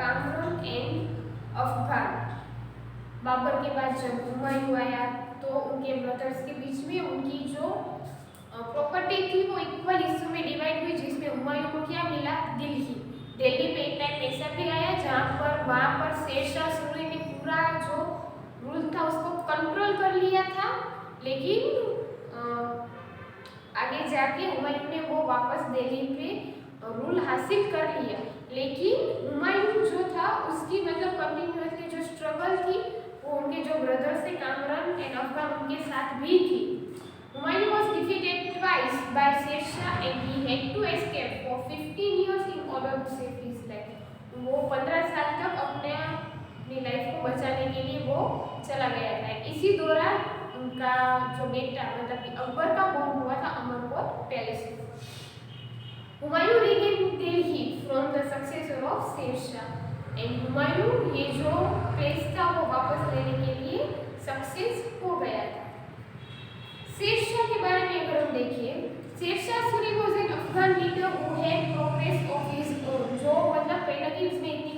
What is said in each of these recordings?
Kamran and Afghan. Babar के बाद जब हुमायूं आया तो उनके ब्रदर्स के बीच में उनकी जो प्रॉपर्टी थी वो इक्वल हिस्सों में डिवाइड हुई, जिसमें हुमायूं को क्या मिला, दिल्ली पे एक टाइम ऐसा भी आया जहाँ पर वहाँ पर शेरशाह सूरी ने पूरा जो रूल था उसको कंट्रोल कर लिया था, लेकिन आगे जाके हुमायूं ने वो वापस दिल्ली पे रूल हासिल कर लिया। लेकिन हुमायूं जो था उसकी मतलब कंटिन्यूअसली जो स्ट्रगल थी वो उनके जो ब्रदर्स थे कामरान एंड अफगान उनके साथ भी थी। Humayun was defeated twice by Sher and he had to escape for 15 years in order to save his life. वो 15 साल तक अपनी लाइफ को बचाने के लिए वो चला गया था। इसी दौरान उनका जो बेटा मतलब कि अकबर का बॉर्न हुआ था अमरकोट पैलेस में। Humayun regained Delhi from the successor of Sher Shah and Humayun ये जो प्लेस था वो वापस लेने के लिए सक्सेस हो गया था। शेरशाह के बारे में अगर हम देखें, Sher Shah Suri was an Afghan leader who had progress of his own, जो मतलब कहीं ना कहीं उसमें इतनी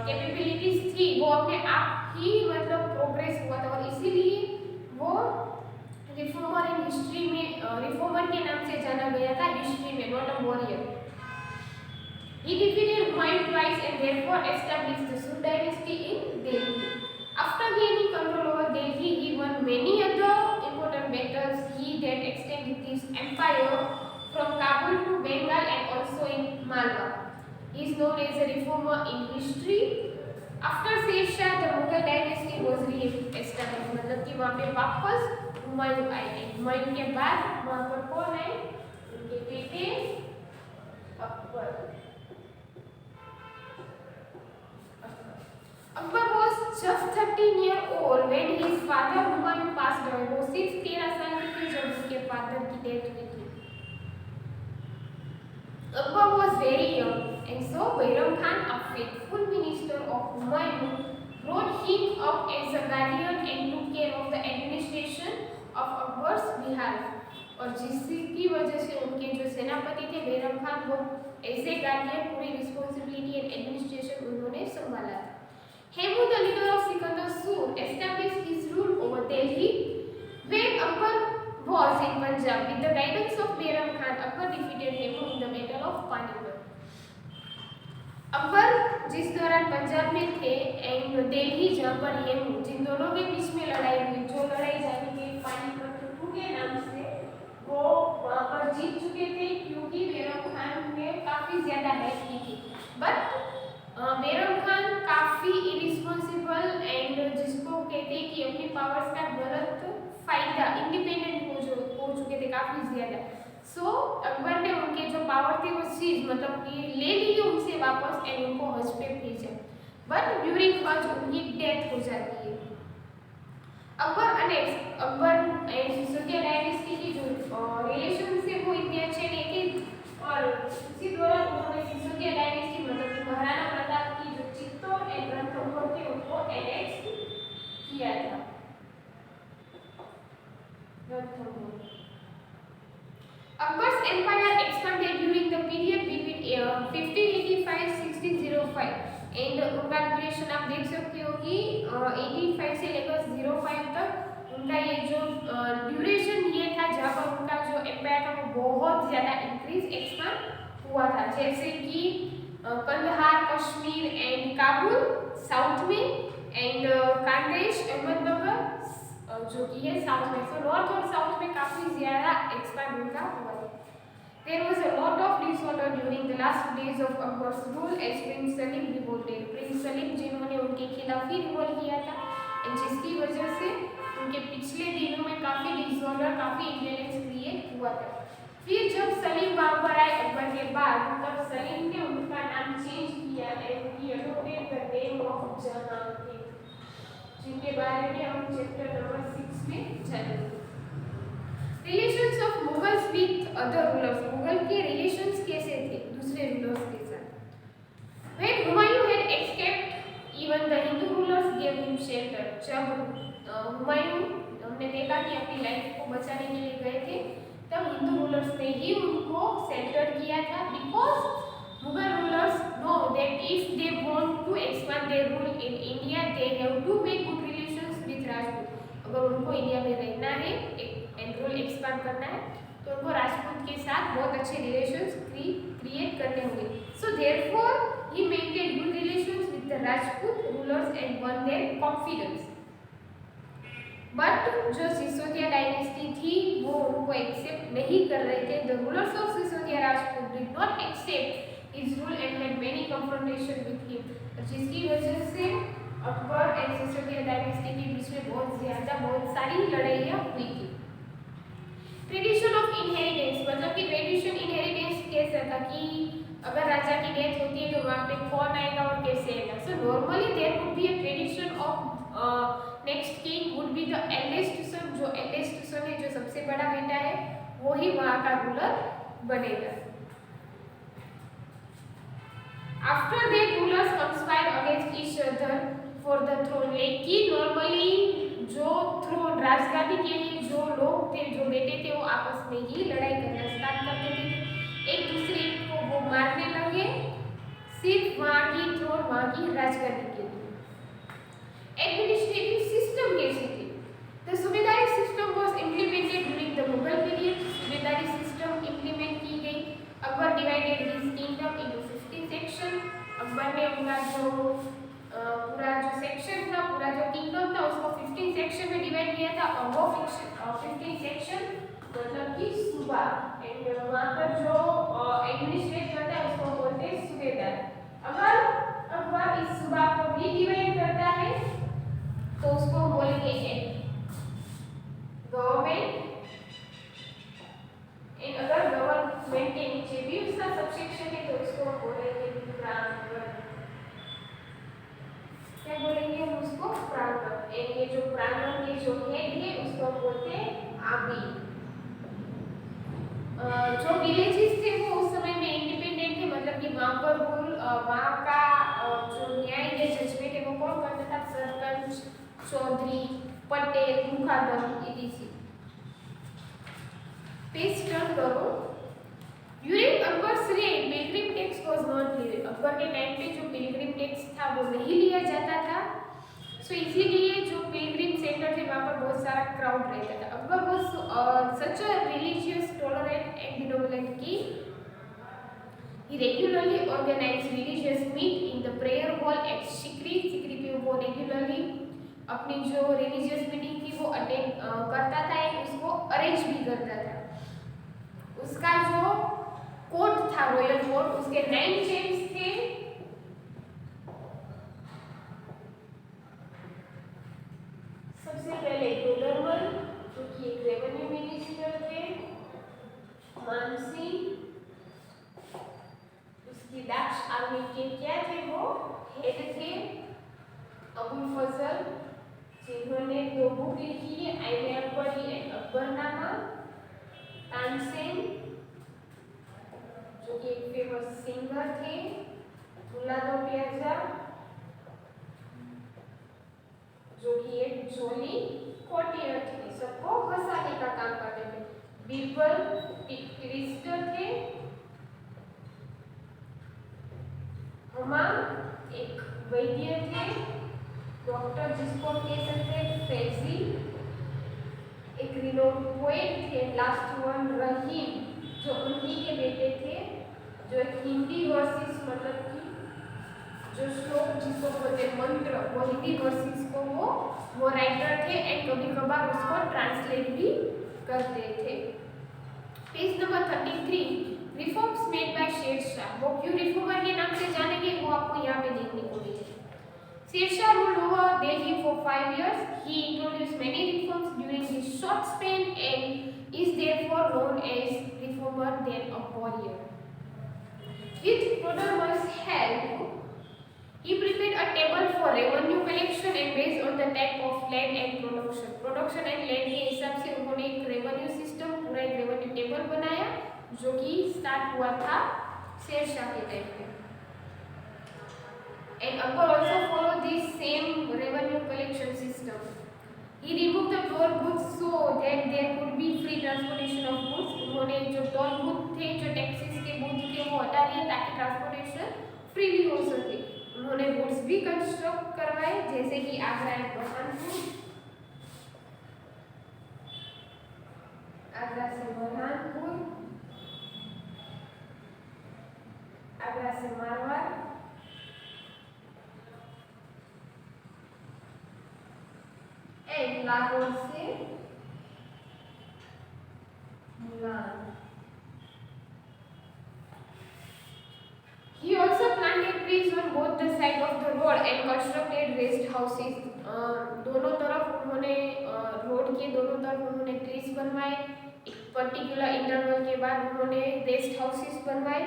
कैपेबिलिटीज थी, वो अपने आप ही मतलब प्रोग्रेस हुआ था और इसीलिए वो रिफॉर्मर इन हिस्ट्री में रिफॉर्मर के नाम से जाना गया था हिस्ट्री में, not a warrior. He defeated Humayun twice and therefore established the Sud dynasty in Delhi. After gaining control over Delhi, he won many other important battles. He then extended his empire from Kabul to Bengal and also in Malwa. He is known as a reformer in history. After Sher Shah, the Mughal dynasty was re-established. मतलब कि वहाँ पे वापस हुमायूं आए। हुमायूं के बाद वहाँ पर कौन आए? उनके बेटे Akbar. Akbar was just 13 years old when his father Humayun passed away. वो सिर्फ 13 साल के थे जब उनके फादर की डेथ हुई थी। Akbar was very young and so Bairam Khan, a faithful minister of Humayun, brought him up as a guardian and took care of the administration of Akbar's behalf. और जिसकी वजह से उनके जो सेनापति थे बैरम खान, वो ऐसे गार्डियन पूरी रिस्पॉन्सिबिलिटी एंड एडमिनिस्ट्रेशन उन्होंने संभाला था। Hemu, the leader of Sikandar Sur, established his rule over Delhi. When Akbar was in Punjab, with the guidance of Bairam Khan, Akbar defeated Hemu in the Battle of Panipat. Akbar जिस दौरान पंजाब में थे and Delhi जहाँ पर हेमू, जिन दोनों के बीच में लड़ाई हुई, जो लड़ाई जाने के पानीपत के नाम से, वो वहाँ पर जीत चुके थे क्योंकि बैरम खान ने काफ़ी ज़्यादा हेल्प की थी। बट बैरम खान काफ़ी इरिस्पॉन्सिबल एंड जिसको कहते हैं कि अपनी पावर्स का गलत फायदा, इंडिपेंडेंट हो चुके थे काफ़ी ज़्यादा। सो अकबर ने उनके जो पावर थे वो चीज़ मतलब कि ले ली उनसे वापस एंड उनको हज पे भेजा। बट ड्यूरिंग हज उनकी डेथ हो जाती है। अकबर एंड सिसोदिया डायनेस्टी की जो रिलेशन से वो इतने अच्छे नहीं थे और उसी दौरान उन्होंने सिसोदिया डायनेस्टी मतलब कि महाराणा प्रताप की जो चित्तौड़ एंड रणथंभौर थे उनको एनेक्स किया था। Akbar's empire expanded during the period between 1585-1605 and उनका ड्यूरेशन आप देख सकते हो कि 85 से लेकर 05 तक उनका ये जो ड्यूरेशन ये था जहाँ पर उनका जो एम्पायर था वो बहुत ज़्यादा इंक्रीज एक्सपांड हुआ था, जैसे कि कंदहार, कश्मीर एंड काबुल साउथ में एंड कांडेश, अहमदनगर जो कि है साउथ में। सो नॉर्थ और साउथ में काफ़ी ज़्यादा एक्सपांड उनका हुआ है। There was a lot of disorder during the last days of Akbar's rule as Prince Salim revolted. Prince Salim जिन्होंने उनके खिलाफ ही रिवोल्ट किया था और जिसकी वजह से उनके पिछले दिनों में काफ़ी डिसऑर्डर, काफ़ी इम्बैलेंस क्रिएट हुआ था। फिर जब सलीम बाबर आए अकबर के बाद, तब सलीम ने उनका नाम चेंज किया and he adopted the name of Jahangir, जिनके बारे में हम चैप्टर नंबर 6 में जानेंगे। Relations of Mughals with other rulers, Mughal के रिलेशंस कैसे थे दूसरे रूलर्स के साथ। When Humayun had escaped, even the Hindu rulers gave him shelter. जब हुमायूं हमने देखा कि अपनी लाइफ को बचाने के लिए गए थे, तब हिंदू रूलर्स ने ही उनको शेल्टर किया था, because Mughal rulers know that if they want to expand their rule in India, they have to make good relations with Rajput. अगर उनको इंडिया में रहना है, एक रूल एक्सपांड करना है, तो उनको राजपूत के साथ बहुत अच्छे रिलेशंस क्रिएट करने होंगे. So therefore, he maintained good relations with the Rajput rulers and won their confidence. But जो सिसोदिया डायनेस्टी थी वो उनको एक्सेप्ट नहीं कर रहे थे. The rulers of Sisodia Rajput did not accept his rule and had many confrontation with him, जिसकी वजह से अकबर एंड सिसोदिया डायनेस्टी के बीच में बहुत सारी लड़ाइयाँ हुई थी. ट्रेडिशन ऑफ इनहेरिटेंस, मतलब कि ट्रेडिशन इनहेरिटेंस कैसा था कि अगर राजा की डेथ होती है तो वहाँ पे कौन आएगा और कैसे आएगा. So normally there would be a tradition of next king would be the eldest son. जो एल्डेस्ट सन है, जो सबसे बड़ा बेटा है, वो ही वहाँ का रूलर बनेगा. After that rulers conspire against each other for the throne. लेकिन नॉर्मली जो थ्रोन राजगादी के लिए जो लोग थे, जो बेटे थे, वो आपस में ही लड़ाई करना स्टार्ट कर देते थे. एक दूसरे को वो मारने लगे सिर्फ वहाँ की थ्रोन, वहाँ की राजगादी के लिए. एडमिनिस्ट्रेटिव सिस्टम कैसी थी? The subedari system was implemented during the Mughal period. सुबेदारी सिस्टम इम्प्लीमेंट की गई. Akbar divided his kingdom into 15 section. Akbar ने उनका जो पूरा जो सेक्शन था, पूरा जो किंगडम था, उसको 15 सेक्शन में डिवाइड किया था. और वो 15 सेक्शन मतलब कि सूबा, एंड वहाँ पर जो एडमिनिस्ट्रेट करता है उसको बोलते हैं सूबेदार. अगर अकबर इस सूबा को भी डिवाइड करता है तो उसको बोलेंगे गवर्नमेंट. एंड अगर गवर्नमेंट के नीचे भी उसका सबसेक्शन है तो उसको बोलेंगे प्रांत. क्या बोलेंगे हम उसको? प्रांत. एंड ये जो प्रांत के जो हेड है उसको बोलते हैं आबी. जो विलेजेस थे वो उस समय में इंडिपेंडेंट थे, मतलब कि वहाँ पर रूल, वहाँ का जो न्याय है, जजमेंट है, वो कौन करता था? Sarpanch, chaudhari, patel, muqaddam, etc. Page turn करो. During Akbar's reign pilgrim tax was not living. Akbar के टाइम पे जो पिलग्रिम टैक्स था वो नहीं लिया जाता था. सो इसीलिए जो पिलग्रिम सेंटर थे वहाँ पर बहुत सारा क्राउड रहता था. Akbar was such a religious, tolerant and benevolent king. He regularly organized religious meet in the prayer hall at Sikri. Sikri पे वो रेगुलरली अपनी जो रिलीजियस मीटिंग थी वो अटेंड करता था, उसको अरेंज भी करता था. उसका जो कोर्ट था, रॉयल कोर्ट, उसके 9 चेम्स थे. सबसे पहले डोलरमल जो कि एक रेवेन्यू मिनिस्टर थे, मानसी, उसकी दाक्ष आर्मी के क्या थे, वो हेड थे. अबुल फजल, जिन्होंने 2 बुक लिखी है, आईने अकबरी एंड अकबरनामा. तानसेन जो कि एक फेमस सिंगर थे. मुल्ला प्याजा जो कि एक जोली कोटियर थे, सबको हंसाने का काम करते थे. बीरबल क्रिस्टर थे. हमाम एक वैद्य थे, डॉक्टर जिसको कह सकते हैं फैजी. एक रिनोड पोएट थे. लास्ट वन रहीम जो उन्हीं के बेटे थे, जो एक हिंदी वर्सेस, मतलब कि जो श्लोक जिसको बोलते हैं मंत्र, वो हिंदी वर्सेस को वो राइटर थे एंड कभी कभार उसको ट्रांसलेट भी करते थे. Page number 33. Reforms made by Sher Shah. वो क्यों रिफॉर्मर के नाम से जानेंगे वो आपको यहाँ पे देखने को मिलेगा. Sher Shah ruled over Delhi for 5 years. He introduced many reforms during his short span and is therefore known as reformer than a warrior. With Ptolemy's help, he prepared a table for revenue collection and based on the type of land and production. Production and land के हिसाब से उन्होंने एक revenue system, पूरा एक revenue table बनाया जो कि स्टार्ट हुआ था शेर शाह के टाइम पे. And Akbar also followed this same revenue collection system. He removed the toll booths so that there could be free transportation of goods. उन्होंने जो टोल बूथ थे, जो टैक्सीज के बूथ थे वो हटा दिए ताकि ट्रांसपोर्टेशन फ्रीली हो सके। उन्होंने रोड्स भी कंस्ट्रक्ट करवाए, जैसे कि आगरा एंड बुरहानपुर, आगरा से बुरहानपुर, आगरा से मारवाड़, एंड लाहौर से Mulan. He also planted trees on both the sides of the road and constructed rest houses. दोनों तरफ उन्होंने रोड के दोनों तरफ उन्होंने ट्रीज बनवाए। एक पर्टिकुलर इंटरवल के बाद उन्होंने रेस्ट हाउसेस बनवाए।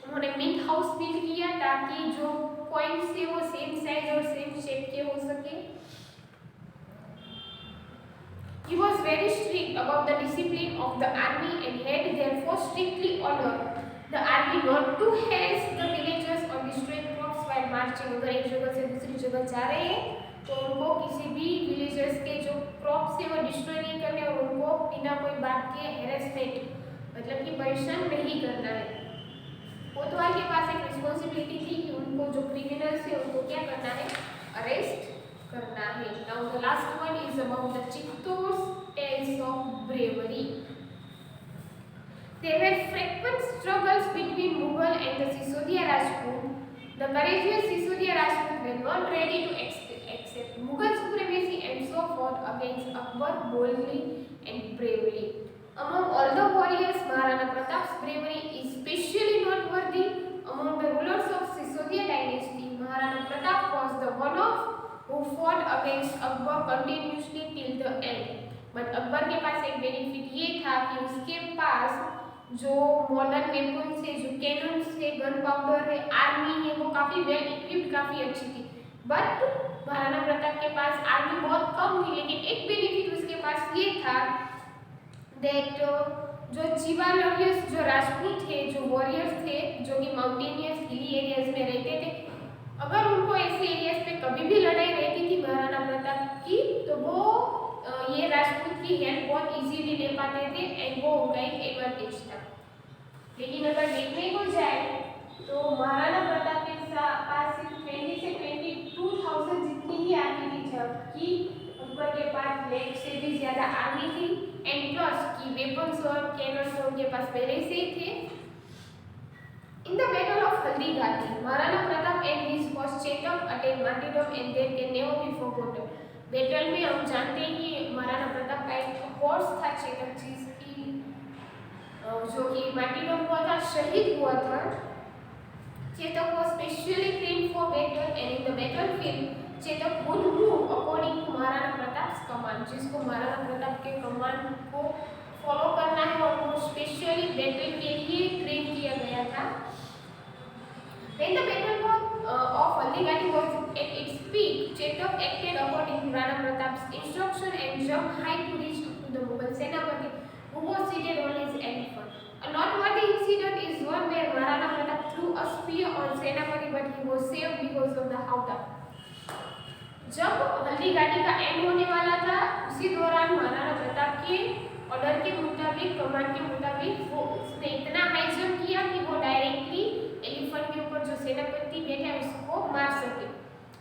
उन्होंने मिंट हाउस बिल्ड किया ताकि जो पॉइंट्स थे वो सेम साइज और सेम शेप के हो सके। He was very strict about the discipline of the army and had therefore strictly ordered the army not to harass the villagers or destroy crops while marching। अगर एक जगह से दूसरी जगह जा रहे हैं तो उनको किसी भी विलेजर्स के जो क्रॉप्स है वो डिस्ट्रॉय नहीं करने और उनको बिना कोई बात के हैरेसमेंट मतलब कि परेशान नहीं करना है। कोतवाल के पास एक रिस्पॉन्सिबिलिटी थी कि उनको जो क्रिमिनल्स है उनको क्या करना है, अरेस्ट करना है। Now the last one is about the Chittor's tales of bravery। There were frequent struggles between Mughal and the Sisodia Rajput. The courageous Sisodia Rajput were not ready to accept Mughal supremacy and so fought against Akbar boldly and bravely. Among all the warriors, Maharana Pratap's bravery is especially noteworthy. Among the rulers of Sisodia dynasty, Maharana Pratap was the one of who fought against Akbar continuously till the end. But Akbar के पास एक benefit ये था कि उसके पास जो modern weapons है, जो cannons है, गन पाउडर है, आर्मी है, वो काफ़ी वेल इक्विप्ड, काफ़ी अच्छी थी। बट महाराणा प्रताप के पास आर्मी बहुत कम थी, लेकिन एक बेनिफिट उसके पास ये था दैट जो चिवा लॉरियर्स, जो राजपूत थे, जो वॉरियर्स थे, जो कि माउंटेनियस हिली एरियाज में रहते थे, अगर उनको ऐसे एरियाज पे कभी भी लड़ाई रहती थी महाराणा प्रताप की, तो वो ये राजपूत की हेल्प बहुत इजीली ले पाते थे एंड वो उनका एक एडवांटेज था। लेकिन अगर देखने को जाए तो महाराणा प्रताप के पास सिर्फ 20 से 22,000 जितनी ही आर्मी थी, जबकि अकबर के पास लाख से भी ज़्यादा आर्मी थी एंड प्लस की वेपन्स और कैनन्स उनके पास पहले से ही थे। In the Battle of Haldi Ghati, Maharana Pratap and his horse Chetak attacked martyrdom and they can never be forgotten। Battle में हम जानते हैं कि महाराणा प्रताप का एक हॉर्स था चेतक, जिसकी जो कि मार्टिरडम हुआ था, शहीद हुआ था। Chetak was specially trained for battle and in the battlefield Chetak would move according to Maharana प्रताप's command। जिसको महाराणा प्रताप के कमांड को फॉलो करना है और वो स्पेशली बैटल के लिए ट्रेन किया गया था। When the battle of Haldi Ghati was at its peak, Chetak acted according to Rana Pratap's instruction and jumped high to reach to the Mughal Senapati, who was seated on his elephant। A noteworthy incident is one where Maharana Pratap threw a spear on Senapati, but he was saved because of the howdah। जब हल्दी घाटी का and होने वाला था, उसी दौरान महाराणा प्रताप के order के मुताबिक, कमांड के मुताबिक, वो उसने इतना हाई जंप किया कि वो डायरेक्टली एलिफेंट के ऊपर जो सेनापति बैठे हैं उसको मार सके,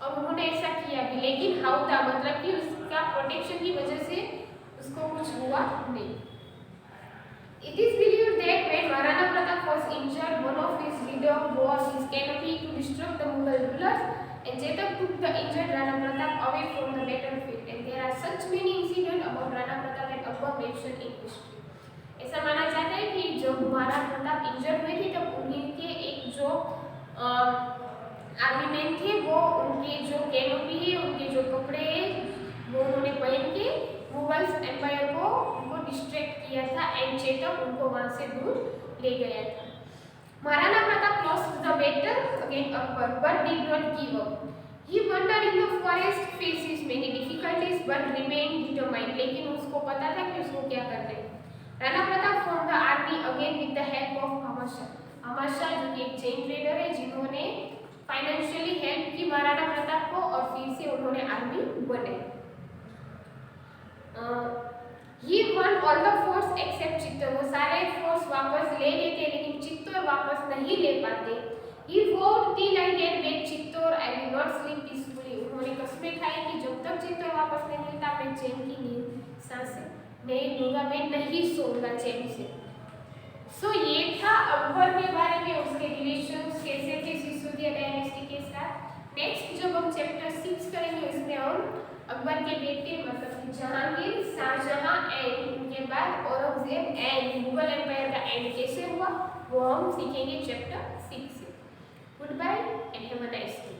और उन्होंने ऐसा किया भी। लेकिन हाउदा मतलब कि उसका प्रोटेक्शन की वजह से उसको कुछ हुआ नहीं। It is believed that when Maharana Pratap was injured, one of his leaders wore his canopy to distract the Mughal rulers, and Chetak took the injured Rana Pratap away from the battlefield। And there are such many incidents about Rana Pratap and Akbar mentioned in history। ऐसा माना जाता है कि जब Maharana Pratap injured हुए थे तब उनके एक जो आर्मी मैन थे वो उनके जो कैनोपी है, उनके जो कपड़े हैं, वो उन्होंने पहन के मुगल्स एम्पायर को उनको डिस्ट्रैक्ट किया था एंड चेतक उनको वहां से दूर ले गया था। Maharana Pratap lost the battle against Akbar but did not give up। He wandered in the forest, faces many difficulties but remained determined। लेकिन उसको पता था कि उसको क्या करना है। Rana Pratap formed the army again with the help of Ahmad Shah. Ahmad Shah जो कि एक जैन ट्रेडर है, जिन्होंने फाइनेंशियली हेल्प की महाराणा प्रताप को और फिर से उन्होंने आर्मी बनाई। He won all the forts except Chittor, वो सारे फोर्ट्स वापस ले लेते लेकिन चित्तौड़ वापस नहीं ले पाते। ही वोड till I get back Chittor I will not sleep peacefully, उन्होंने कसमें खाई कि जब तक चित्तौड़ वापस नहीं मिलता मैं चैन की नींद सांसें नहीं लूंगा, मैं नहीं सोऊंगा चैन से। सो ये था अकबर के बारे में, उसके रिलेशंस कैसे थे सिसोदिया डायनेस्टी के साथ। नेक्स्ट जब हम चैप्टर 6 करेंगे उसमें हम अकबर के बेटे मतलब जहांगीर, शाहजहां एंड उनके बाद औरंगजेब एंड मुगल एम्पायर का एंड कैसे हुआ वो हम सीखेंगे चैप्टर 6 से। Good bye and have a nice day.